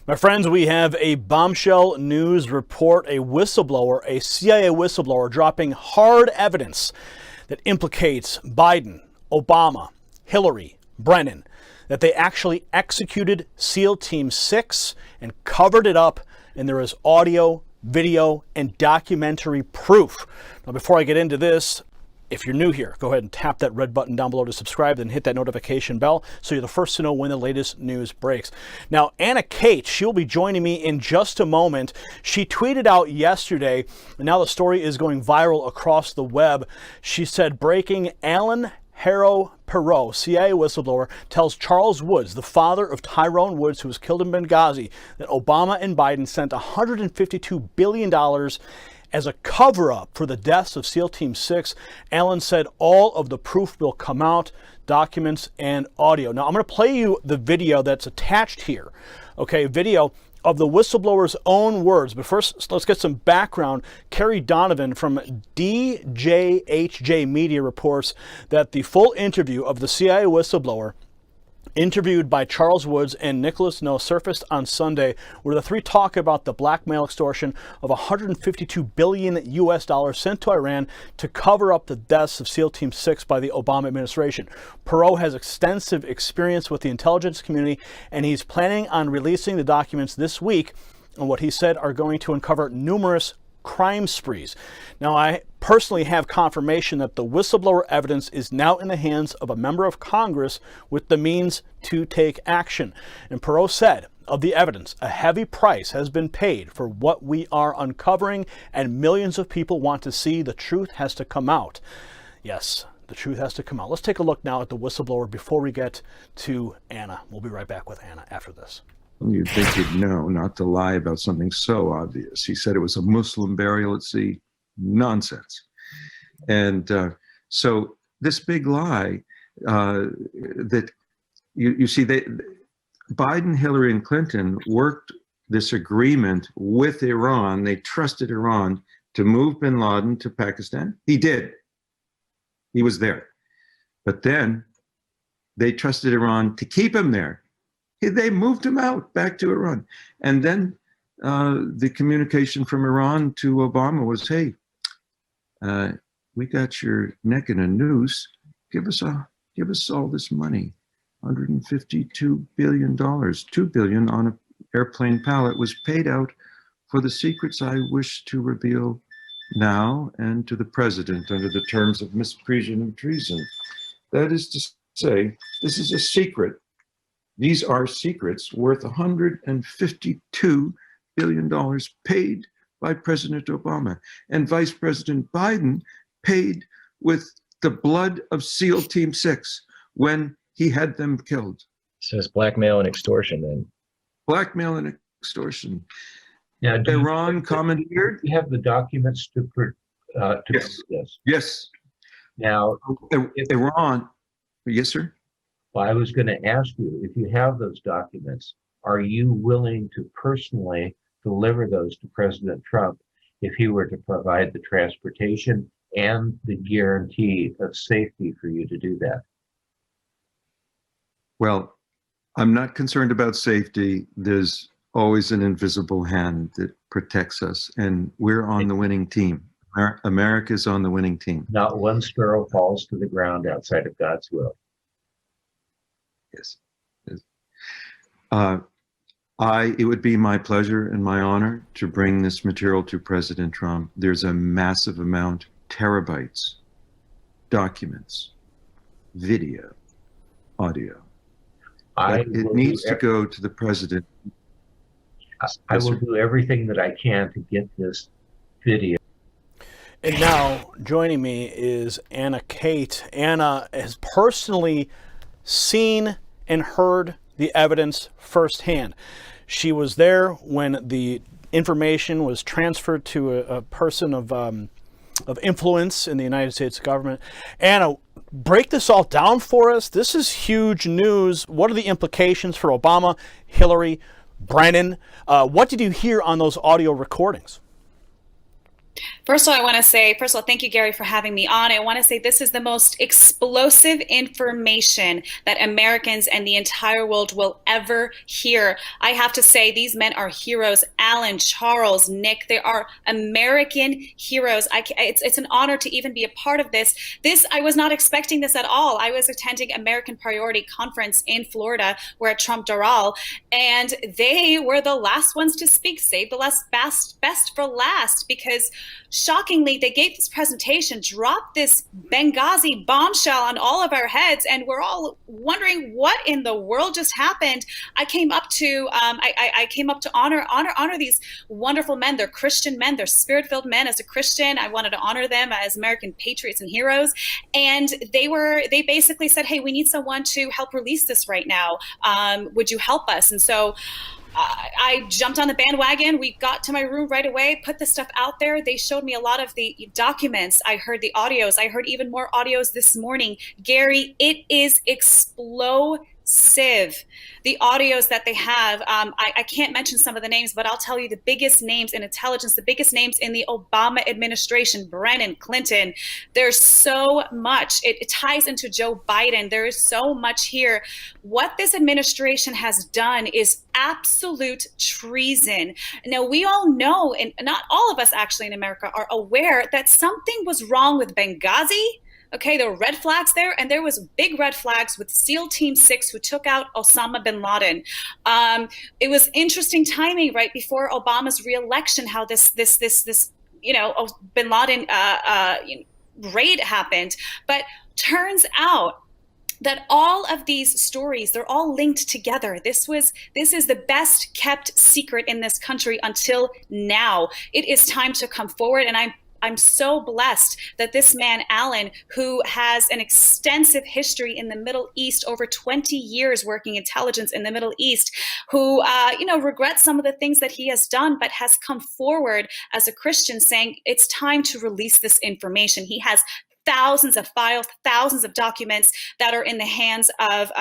My friends, we have a bombshell news report, a whistleblower, a CIA whistleblower dropping hard evidence that implicates Biden, Obama, Hillary, Brennan, that they actually executed SEAL Team 6 and covered it up, and there is audio, video, and documentary proof. Now, before I get into this, if you're new here, go ahead and tap that red button down below to subscribe, then hit that notification bell so you're the first to know when the latest news breaks. Now, Anna Kate, she'll be joining me in just a moment. She tweeted out yesterday, and now the story is going viral across the web. She said, breaking, Alan Harrow Perot, CIA whistleblower, tells Charles Woods, the father of Tyrone Woods, who was killed in Benghazi, that Obama and Biden sent $152 billion as a cover-up for the deaths of SEAL Team 6. Allen said all of the proof will come out, documents and audio. Now, I'm going to play you the video that's attached here. Okay, video of the whistleblower's own words. But first, let's get some background. Carrie Donovan from DJHJ Media reports that the full interview of the CIA whistleblower interviewed by Charles Woods and Nicholas No surfaced on Sunday, where the three talk about the blackmail extortion of $152 billion US sent to Iran to cover up the deaths of SEAL Team 6 by the Obama administration. Perot has extensive experience with the intelligence community, and he's planning on releasing the documents this week on what he said are going to uncover numerous crime sprees. Now, I personally have confirmation that the whistleblower evidence is now in the hands of a member of Congress with the means to take action. And Perot said of the evidence, a heavy price has been paid for what we are uncovering, and millions of people want to see the truth has to come out. Yes, the truth has to come out. Let's take a look now at the whistleblower before we get to Anna. We'll be right back with Anna after this. You'd think he'd know not to lie about something so obvious. He said it was a Muslim burial at sea. Nonsense. And so this big lie that you see, Biden, Hillary, and Clinton worked this agreement with Iran. They trusted Iran to move bin Laden to Pakistan. He did. He was there. But then they trusted Iran to keep him there. They moved him out back to Iran. And then the communication from Iran to Obama was, hey, we got your neck in a noose. Give us all this money, $152 billion. $2 billion on an airplane pallet was paid out for the secrets I wish to reveal now and to the president under the terms of misprision of treason. That is to say, this is a secret. These are secrets worth $152 billion paid by President Obama, and Vice President Biden paid with the blood of SEAL Team 6 when he had them killed. So it's blackmail and extortion then. Blackmail and extortion. Now, Iran commandeered. You have the documents to Yes. this. Yes. Now, Iran. Yes, sir. well, I was going to ask you, if you have those documents, are you willing to personally deliver those to President Trump if he were to provide the transportation and the guarantee of safety for you to do that? Well, I'm not concerned about safety. There's always an invisible hand that protects us, and we're on the winning team. America's on the winning team. Not one sparrow falls to the ground outside of God's will. Yes. It would be my pleasure and my honor to bring this material to President Trump. There's a massive amount, terabytes, documents, video, audio. It needs to go to the president. I will do everything that I can to get this video. And now joining me is Anna Kate. Anna has personally seen and heard the evidence firsthand. She was there when the information was transferred to a person of influence in the United States government. Anna, break this all down for us. This is huge news. What are the implications for Obama, Hillary, Brennan? What did you hear on those audio recordings? First of all, thank you, Gary, for having me on. I want to say this is the most explosive information that Americans and the entire world will ever hear. I have to say, these men are heroes. Alan, Charles, Nick, they are American heroes. It's an honor to even be a part of this. I was not expecting this at all. I was attending American Priority Conference in Florida. We're at Trump Doral, and they were the last ones to speak. Save the best for last, because shockingly, they gave this presentation, dropped this Benghazi bombshell on all of our heads, and we're all wondering what in the world just happened. I came up to honor these wonderful men. They're Christian men. They're spirit-filled men. As a Christian, I wanted to honor them as American patriots and heroes. And they basically said, "Hey, we need someone to help release this right now. Would you help us?" And so I jumped on the bandwagon. We got to my room right away, put the stuff out there. They showed me a lot of the documents. I heard the audios. I heard even more audios this morning. Gary, it is explosive. The audios that they have, I can't mention some of the names, but I'll tell you the biggest names in intelligence, the biggest names in the Obama administration, Brennan, Clinton. There's so much. It ties into Joe Biden. There is so much here. What this administration has done is absolute treason. Now, we all know, and not all of us actually in America are aware, that something was wrong with Benghazi. Okay, there were red flags there, and there was big red flags with SEAL Team 6 who took out Osama bin Laden. It was interesting timing right before Obama's reelection, how this bin Laden raid happened. But turns out that all of these stories, they're all linked together. This is the best kept secret in this country until now. It is time to come forward, and I'm so blessed that this man, Alan, who has an extensive history in the Middle East, over 20 years working intelligence in the Middle East, who, regrets some of the things that he has done, but has come forward as a Christian saying it's time to release this information. He has thousands of files, thousands of documents that are in the hands of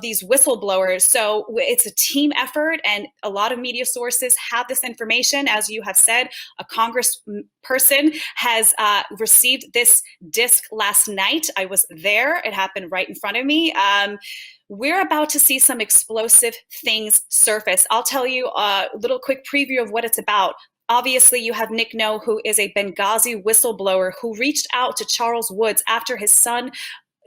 these whistleblowers. So it's a team effort, and a lot of media sources have this information. As you have said, a congressperson has received this disc last night. I was there. It happened right in front of me. We're about to see some explosive things surface. I'll tell you a little quick preview of what it's about. Obviously, you have Nick No, who is a Benghazi whistleblower who reached out to Charles Woods after his son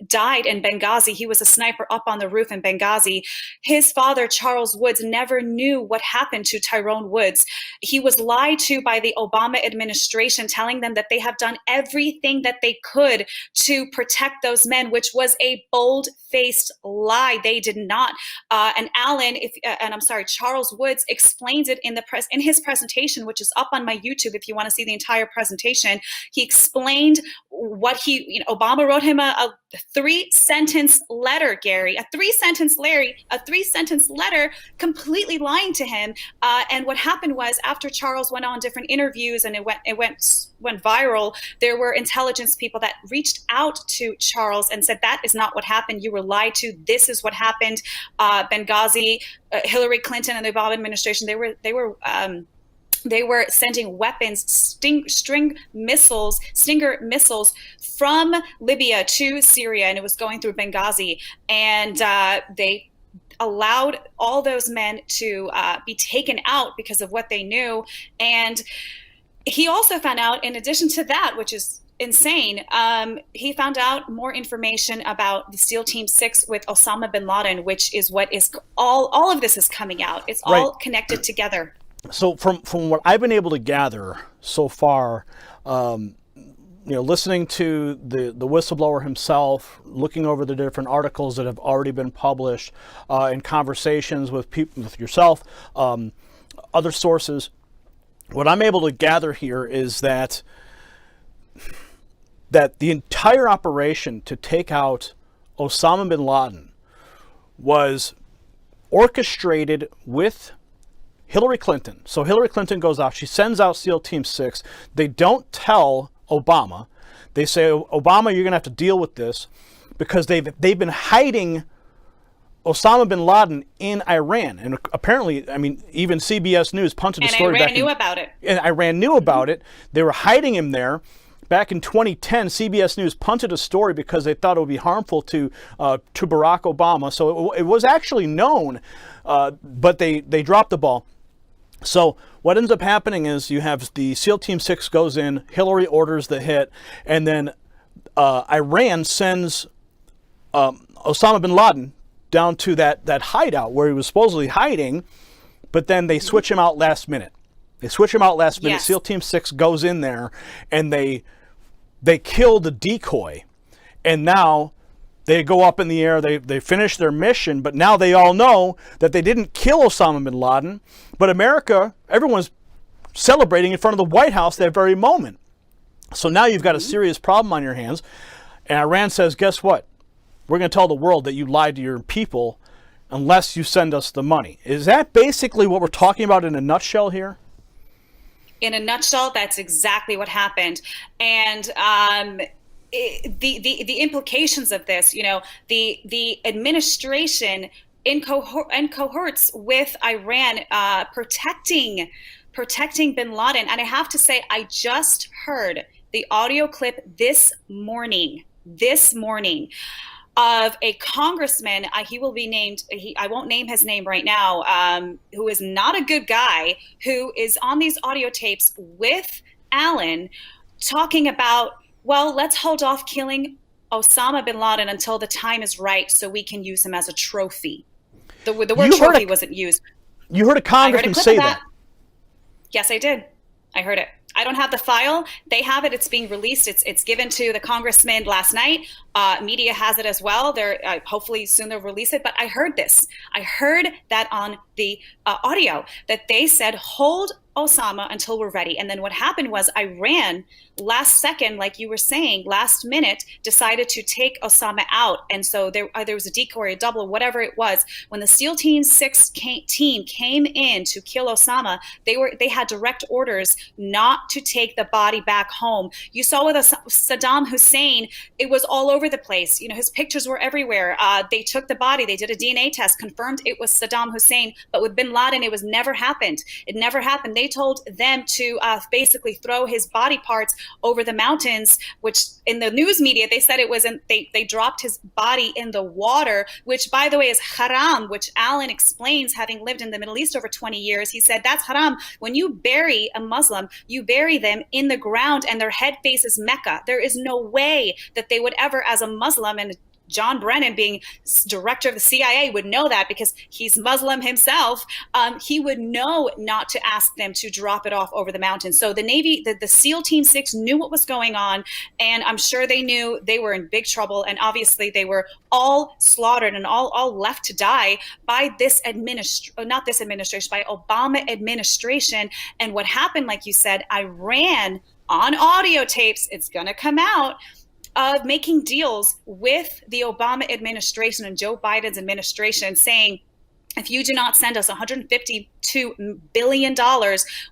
died in Benghazi. He was a sniper up on the roof in Benghazi. His father, Charles Woods, never knew what happened to Tyrone Woods. He was lied to by the Obama administration, telling them that they have done everything that they could to protect those men, which was a bold-faced lie. They did not. And Charles Woods explains it in his presentation, which is up on my YouTube if you want to see the entire presentation. He explained what Obama wrote him a 3-sentence letter, Gary, a 3-sentence letter completely lying to him. And what happened was, after Charles went on different interviews and it went viral, there were intelligence people that reached out to Charles and said, that is not what happened. You were lied to. This is what happened. Benghazi, Hillary Clinton and the Obama administration, they were sending weapons, Stinger missiles from Libya to Syria, and it was going through Benghazi. And they allowed all those men to be taken out because of what they knew. And he also found out, in addition to that, which is insane, he found out more information about the SEAL Team 6 with Osama bin Laden, which is what is all of this is coming out. It's all connected together. So from what I've been able to gather so far, listening to the whistleblower himself, looking over the different articles that have already been published, in conversations with people, with yourself, other sources, what I'm able to gather here is that the entire operation to take out Osama bin Laden was orchestrated with Hillary Clinton. So Hillary Clinton goes out, she sends out SEAL Team 6. They don't tell Obama. They say, Obama, you're going to have to deal with this, because they've been hiding Osama bin Laden in Iran. And apparently, I mean, even CBS News punted the story back. And Iran knew about it. And Iran knew about it. They were hiding him there. Back in 2010, CBS News punted a story because they thought it would be harmful to Barack Obama. So it was actually known, but they dropped the ball. So what ends up happening is you have the SEAL Team 6 goes in, Hillary orders the hit, and then Iran sends Osama bin Laden down to that hideout where he was supposedly hiding, but then they switch him out last minute. Yes. SEAL Team 6 goes in there, and they kill the decoy. And now they go up in the air, they finish their mission, but now they all know that they didn't kill Osama bin Laden, but America, everyone's celebrating in front of the White House that very moment. So now you've got a serious problem on your hands. And Iran says, guess what? We're going to tell the world that you lied to your people unless you send us the money. Is that basically what we're talking about in a nutshell here? In a nutshell, that's exactly what happened. And the implications of this, you know, the administration in cohorts with Iran protecting bin Laden. And I have to say, I just heard the audio clip this morning of a congressman. He will be named. I won't name his name right now. Who is not a good guy, who is on these audio tapes with Allen talking about, well, let's hold off killing Osama bin Laden until the time is right so we can use him as a trophy. The word trophy wasn't used. You heard a congressman say that. Yes, I did. I heard it. I don't have the file. They have it. It's being released. It's given to the congressman last night. Media has it as well. They're hopefully soon they'll release it. But I heard this. I heard that on the audio that they said, hold Osama until we're ready. And then what happened was Iran, last second, like you were saying, last minute, decided to take Osama out. And so there was a decoy, a double, whatever it was. When the SEAL Team 6 team came in to kill Osama, they had direct orders not to take the body back home. You saw with Saddam Hussein, it was all over the place. You know, his pictures were everywhere. They took the body, they did a DNA test, confirmed it was Saddam Hussein. But with bin Laden, it was never happened. It never happened. They told them to basically throw his body parts over the mountains, which in the news media, they said it was, they dropped his body in the water, which by the way is haram, which Allen explains, having lived in the Middle East over 20 years. He said, that's haram. When you bury a Muslim, you bury them in the ground and their head faces Mecca. There is no way that they would ever, as a Muslim, and John Brennan, being director of the CIA, would know that because he's Muslim himself. He would know not to ask them to drop it off over the mountain. So the Navy, the SEAL Team 6 knew what was going on, and I'm sure they knew they were in big trouble. And obviously they were all slaughtered and all left to die by this not this administration, by Obama administration. And what happened, like you said, Iran on audio tapes, it's going to come out, of making deals with the Obama administration and Joe Biden's administration, saying, if you do not send us $152 billion,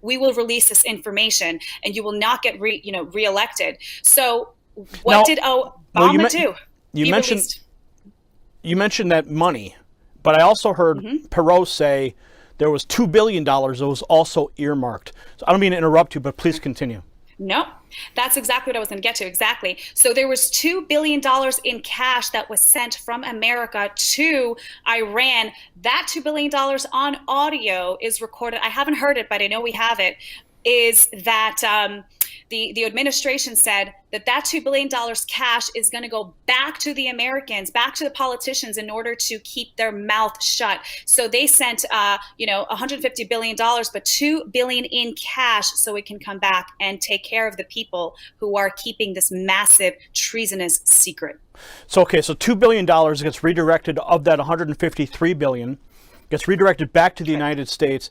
we will release this information and you will not get reelected. So what did Obama do? You mentioned that money, but I also heard Perot say there was $2 billion that was also earmarked. So I don't mean to interrupt you, but please continue. No, that's exactly what I was going to get to. Exactly. So there was $2 billion in cash that was sent from America to Iran. That $2 billion on audio is recorded. I haven't heard it, but I know we have it. Is that the administration said that $2 billion cash is going to go back to the Americans, back to the politicians, in order to keep their mouth shut. So they sent, $150 billion, but $2 billion in cash so it can come back and take care of the people who are keeping this massive treasonous secret. So $2 billion gets redirected, of that $153 billion gets redirected back to the United States.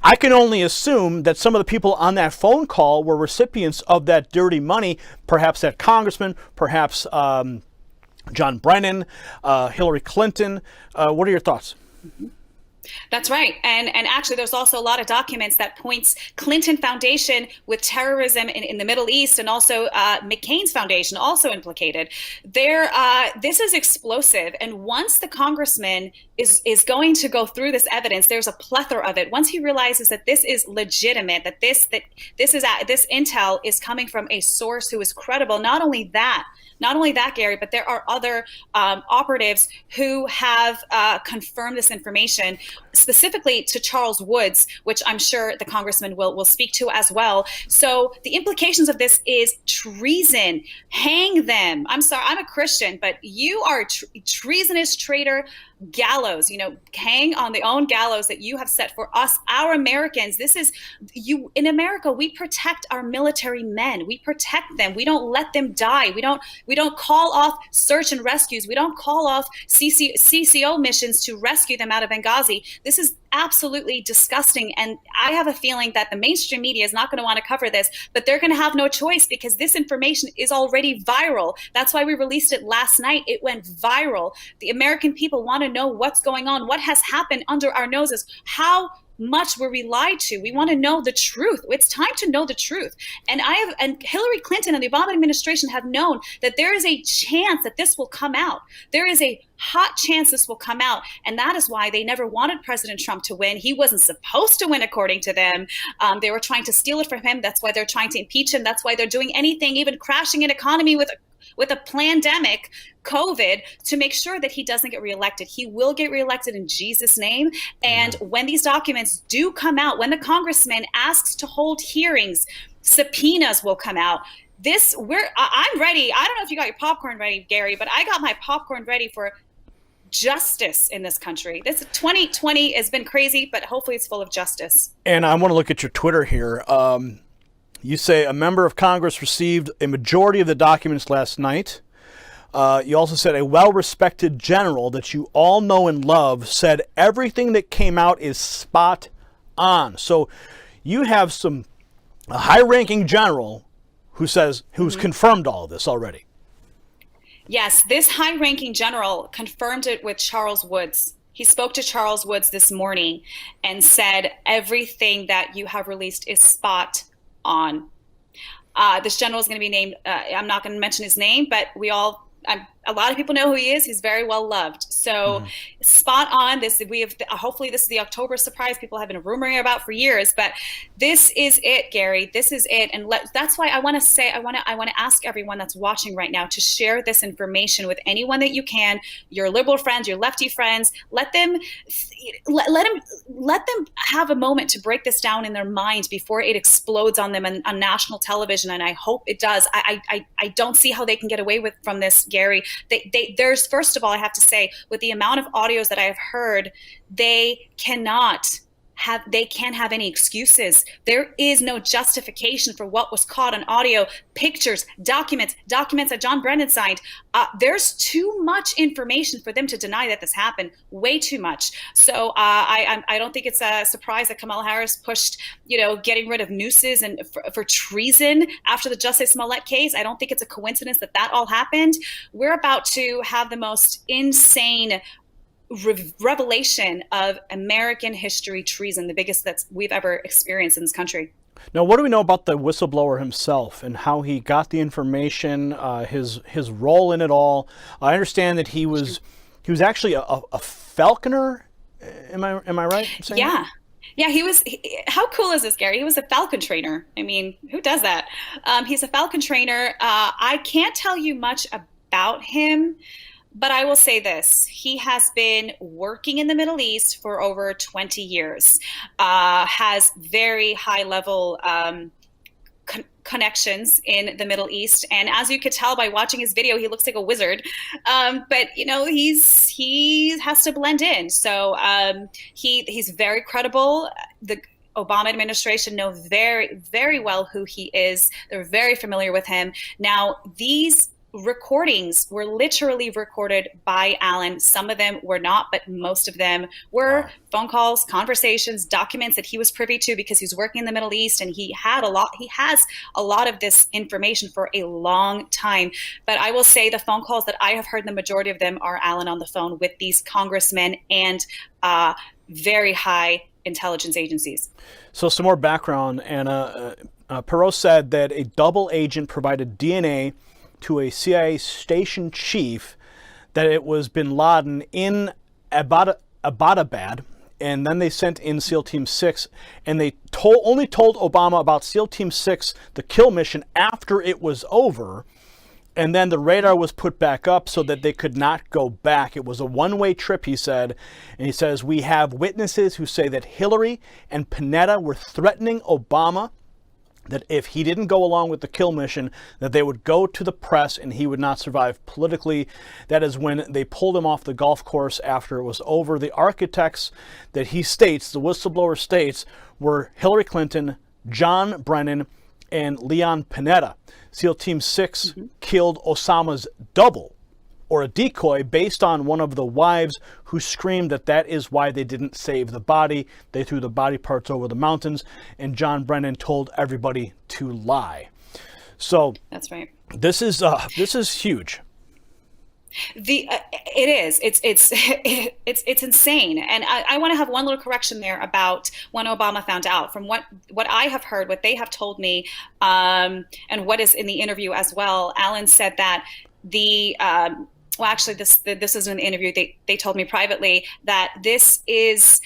I can only assume that some of the people on that phone call were recipients of that dirty money, perhaps that congressman, perhaps John Brennan, Hillary Clinton. What are your thoughts? That's right. And actually, there's also a lot of documents that points Clinton Foundation with terrorism in the Middle East, and also McCain's foundation also implicated. This is explosive. And once the congressman is going to go through this evidence, there's a plethora of it. Once he realizes that this is legitimate, that this intel is coming from a source who is credible. Not only that, Gary, but there are other operatives who have confirmed this information, specifically to Charles Woods, which I'm sure the congressman will speak to as well. So the implications of this is treason. Hang them. I'm sorry, I'm a Christian, but you are treasonous traitor. Gallows, hang on the own gallows that you have set for us, our Americans. This is you. In America, we protect our military men. We protect them. We don't let them die. We don't call off search and rescues. We don't call off CCO missions to rescue them out of Benghazi. This is absolutely disgusting. And I have a feeling that the mainstream media is not going to want to cover this, but they're going to have no choice because this information is already viral. That's why we released it last night. It went viral. The American people want to know what's going on, what has happened under our noses, how much were we lied to. We want to know the truth. It's time to know the truth. And Hillary Clinton and the Obama administration have known that there is a chance that this will come out. There is a hot chance this will come out. And that is why they never wanted President Trump to win. He wasn't supposed to win, according to them. They were trying to steal it from him. That's why they're trying to impeach him. That's why they're doing anything, even crashing an economy with a pandemic, COVID, to make sure that he doesn't get reelected. He will get reelected in Jesus' name. And when these documents do come out, when the congressman asks to hold hearings, subpoenas will come out. I'm ready. I don't know if you got your popcorn ready, Gary, but I got my popcorn ready for justice in this country. This 2020 has been crazy, but hopefully it's full of justice. And I want to look at your Twitter here. You say a member of Congress received a majority of the documents last night. You also said a well-respected general that you all know and love said everything that came out is spot on. So you have a high-ranking general who's confirmed all of this already. Yes, this high-ranking general confirmed it with Charles Woods. He spoke to Charles Woods this morning and said everything that you have released is spot on. This general is going to be named, I'm not going to mention his name, but a lot of people know who he is. He's very well loved. So spot on. Hopefully this is the October surprise people have been rumoring about for years, but this is it, Gary. This is it. And that's why I want to ask everyone that's watching right now to share this information with anyone that you can, your liberal friends, your lefty friends. Let them have a moment to break this down in their minds before it explodes on them on national television. And I hope it does. I don't see how they can get away from this, Gary. There's, first of all, I have to say, with the amount of audios that I have heard, they can't have any excuses. There is no justification for what was caught on audio, pictures, documents that John Brennan signed. There's too much information for them to deny that this happened, way too much. So I don't think it's a surprise that Kamala Harris pushed, getting rid of nooses and for treason after the Justice Smollett case. I don't think it's a coincidence that all happened. We're about to have the most insane revelation of American history treason, the biggest that we've ever experienced in this country. Now, what do we know about the whistleblower himself and how he got the information, his role in it all? I understand that he was actually a falconer. Am I right in saying that? Yeah, how cool is this, Gary? He was a falcon trainer. I mean, who does that? He's a falcon trainer. I can't tell you much about him, but I will say this. He has been working in the Middle East for over 20 years, has very high level connections in the Middle East. And as you could tell by watching his video, he looks like a wizard. But he has to blend in. So he's very credible. The Obama administration know very, very well who he is. They're very familiar with him. Now, these recordings were literally recorded by Alan. Some of them were not, but most of them were phone calls, conversations, documents that he was privy to because he's working in the Middle East, and he has a lot of this information for a long time. But I will say the phone calls that I have heard, the majority of them are Alan on the phone with these congressmen and very high intelligence agencies. So some more background, Anna. Perot said that a double agent provided DNA to a CIA station chief that it was bin Laden in Abbottabad, and then they sent in SEAL Team 6, and they only told Obama about SEAL Team 6, the kill mission, after it was over, and then the radar was put back up so that they could not go back. It was a one-way trip, he said, and he says, we have witnesses who say that Hillary and Panetta were threatening Obama that if he didn't go along with the kill mission, that they would go to the press and he would not survive politically. That is when they pulled him off the golf course after it was over. The architects that he states, the whistleblower states, were Hillary Clinton, John Brennan, and Leon Panetta. SEAL Team 6 killed Osama's double, or a decoy, based on one of the wives who screamed that that is why they didn't save the body. They threw the body parts over the mountains, and John Brennan told everybody to lie. So that's right. This is huge. It is. It's insane. And I want to have one little correction there about when Obama found out. From what I have heard, what they have told me, and what is in the interview as well, Alan said that well, actually, this is in the interview. They told me privately that this is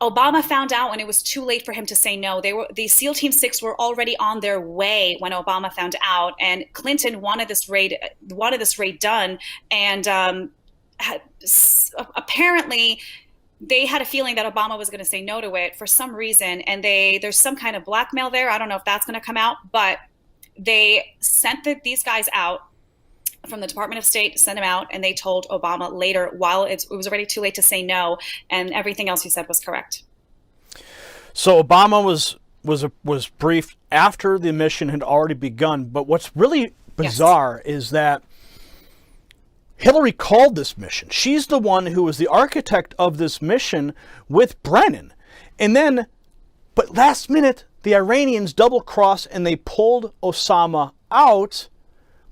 Obama found out when it was too late for him to say no. The SEAL Team 6 were already on their way when Obama found out, and Clinton wanted this raid done, and apparently they had a feeling that Obama was going to say no to it for some reason, and there's some kind of blackmail there. I don't know if that's going to come out, but they sent these guys out from the Department of State, sent them out, and they told Obama later, while it was already too late to say no, and everything else he said was correct. So Obama was briefed after the mission had already begun. But what's really bizarre is that Hillary called this mission. She's the one who was the architect of this mission with Brennan. And then, but last minute, the Iranians double-crossed and they pulled Osama out,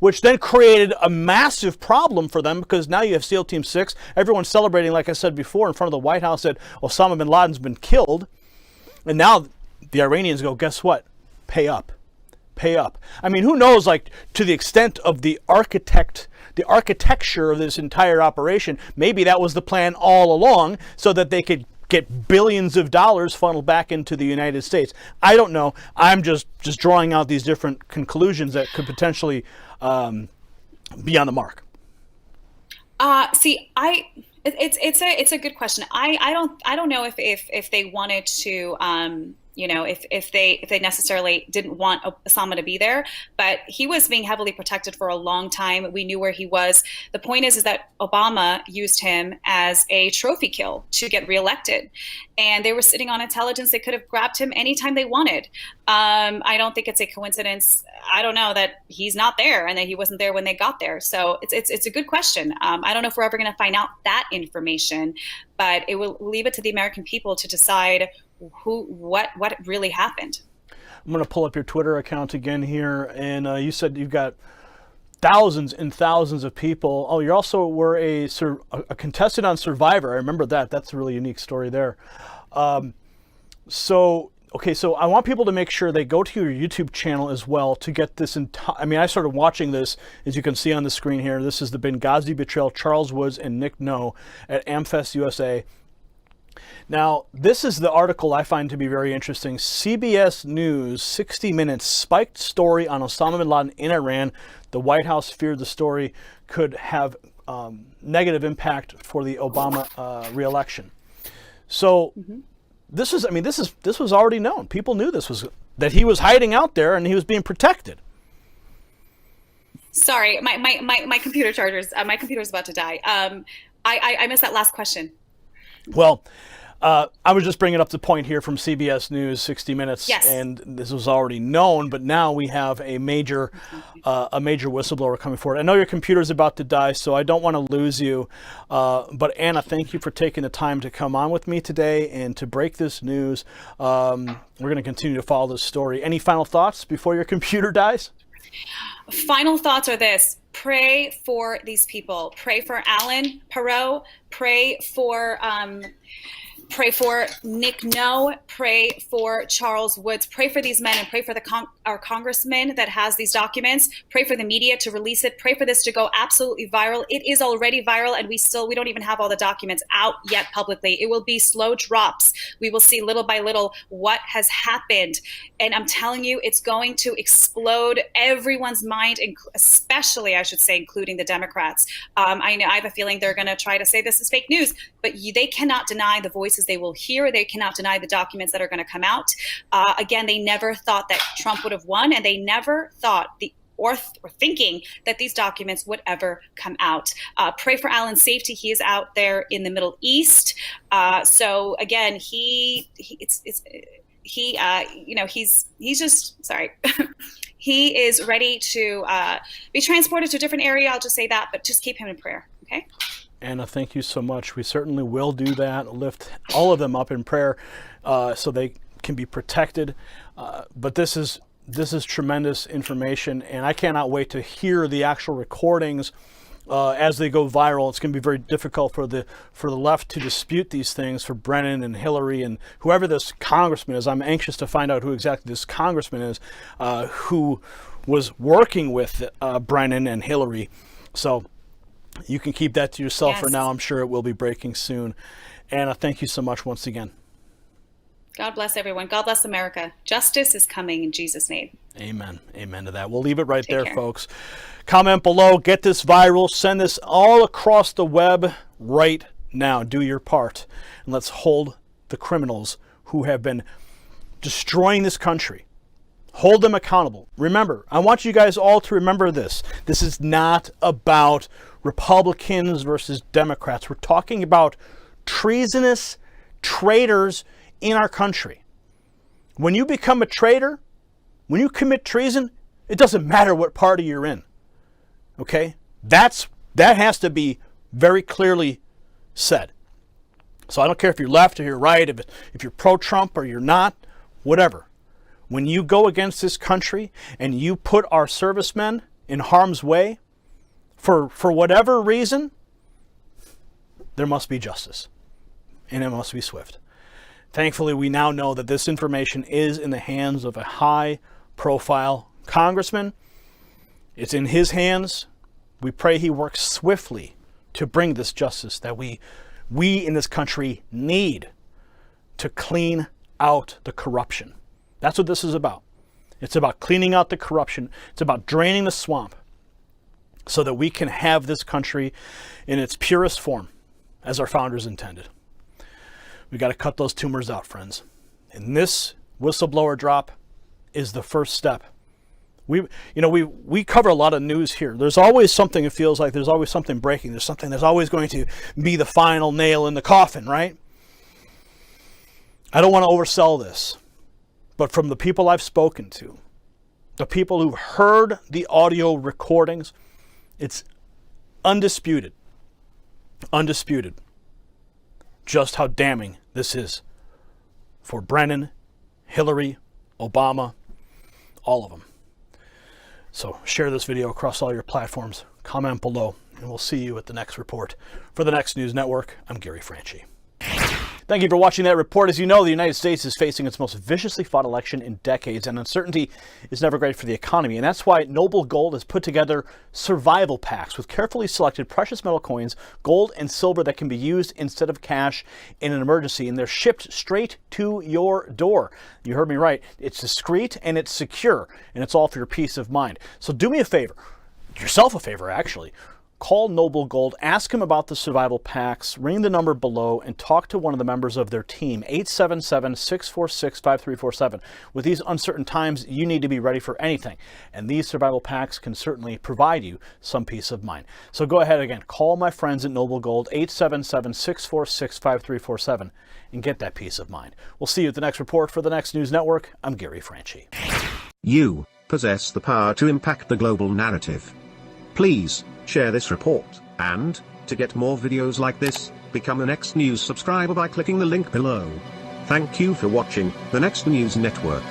which then created a massive problem for them, because now you have SEAL Team 6. Everyone's celebrating, like I said before, in front of the White House that Osama bin Laden's been killed. And now the Iranians go, guess what? Pay up. Pay up. I mean, who knows, like, to the extent of the architecture of this entire operation, maybe that was the plan all along so that they could get billions of dollars funneled back into the United States. I don't know. I'm just drawing out these different conclusions that could potentially be on the mark. It's a good question. I don't know if they wanted to if they necessarily didn't want Osama to be there, but he was being heavily protected for a long time. We knew where he was. The point is that Obama used him as a trophy kill to get reelected, and they were sitting on intelligence. They could have grabbed him anytime they wanted. I don't think it's a coincidence. I don't know that he's not there and that he wasn't there when they got there. So it's a good question. I don't know if we're ever going to find out that information, but it will leave it to the American people to decide what really happened. I'm going to pull up your Twitter account again here, and you said you've got thousands and thousands of people. Oh, you also were a contestant on Survivor. I remember that. That's a really unique story there. So I want people to make sure they go to your YouTube channel as well to get this entire. I mean, I started watching this, as you can see on the screen here. This is the Benghazi betrayal, Charles Woods and Nick No at AmFest USA. Now, this is the article I find to be very interesting. CBS News, 60 Minutes, spiked story on Osama bin Laden in Iran. The White House feared the story could have negative impact for the Obama re-election. So this was already known. People knew that he was hiding out there and he was being protected. Sorry, my computer chargers. My computer's about to die. I missed that last question. Well, I was just bringing up the point here from CBS News, 60 Minutes, yes. And this was already known, but now we have a major whistleblower coming forward. I know your computer's about to die, so I don't want to lose you. But Anna, thank you for taking the time to come on with me today and to break this news. We're going to continue to follow this story. Any final thoughts before your computer dies? Final thoughts are this. Pray for these people. Pray for Alan Perot. Pray for Pray for Nick No, pray for Charles Woods, pray for these men, and pray for our congressman that has these documents. Pray for the media to release it. Pray for this to go absolutely viral. It is already viral, and we don't even have all the documents out yet publicly. It will be slow drops. We will see little by little what has happened. And I'm telling you, it's going to explode everyone's mind, especially, I should say, including the Democrats. I have a feeling they're going to try to say this is fake news, but they cannot deny the voices they will hear. They cannot deny the documents that are going to come out. Again, they never thought that Trump would have won, and they never thought or thinking that these documents would ever come out. Pray for Alan's safety. He is out there in the Middle East. So again, he's just sorry. He is ready to be transported to a different area. I'll just say that, but just keep him in prayer. Okay. Anna, thank you so much. We certainly will do that. Lift all of them up in prayer so they can be protected. But this is tremendous information, and I cannot wait to hear the actual recordings as they go viral. It's going to be very difficult for the left to dispute these things, for Brennan and Hillary and whoever this congressman is. I'm anxious to find out who exactly this congressman is who was working with Brennan and Hillary. So you can keep that to yourself for now. I'm sure it will be breaking soon. Anna, thank you so much once again. God bless everyone. God bless America. Justice is coming in Jesus' name. Amen. Amen to that. We'll leave it right there, folks. Comment below. Get this viral. Send this all across the web right now. Do your part. And let's hold the criminals who have been destroying this country. Hold them accountable. Remember, I want you guys all to remember this. This is not about Republicans versus Democrats. We're talking about treasonous traitors in our country. When you become a traitor, when you commit treason, it doesn't matter what party you're in. Okay? That has to be very clearly said. So I don't care if you're left or you're right, if you're pro-Trump or you're not, whatever. When you go against this country and you put our servicemen in harm's way for whatever reason, there must be justice. And it must be swift. Thankfully, we now know that this information is in the hands of a high-profile congressman. It's in his hands. We pray he works swiftly to bring this justice that we in this country need to clean out the corruption. That's what this is about. It's about cleaning out the corruption. It's about draining the swamp so that we can have this country in its purest form as our founders intended. We got to cut those tumors out, friends. And this whistleblower drop is the first step. We cover a lot of news here. There's always something, it feels like there's always something breaking. There's something that's always going to be the final nail in the coffin, right? I don't want to oversell this, but from the people I've spoken to, the people who've heard the audio recordings, it's undisputed just how damning this is for Brennan, Hillary, Obama, all of them. So share this video across all your platforms, comment below, and we'll see you at the next report. For the Next News Network, I'm Gary Franchi. Thank you for watching that report. As you know, the United States is facing its most viciously fought election in decades, and uncertainty is never great for the economy. And that's why Noble Gold has put together survival packs with carefully selected precious metal coins, gold and silver that can be used instead of cash in an emergency. And they're shipped straight to your door. You heard me right. It's discreet and it's secure, and it's all for your peace of mind. So do me a favor, yourself a favor actually. Call Noble Gold, ask him about the survival packs, ring the number below, and talk to one of the members of their team, 877-646-5347. With these uncertain times, you need to be ready for anything, and these survival packs can certainly provide you some peace of mind. So go ahead again, call my friends at Noble Gold, 877-646-5347, and get that peace of mind. We'll see you at the next report. For the Next News Network, I'm Gary Franchi. You possess the power to impact the global narrative. Please share this report, and, to get more videos like this, become a Next News subscriber by clicking the link below. Thank you for watching the Next News Network.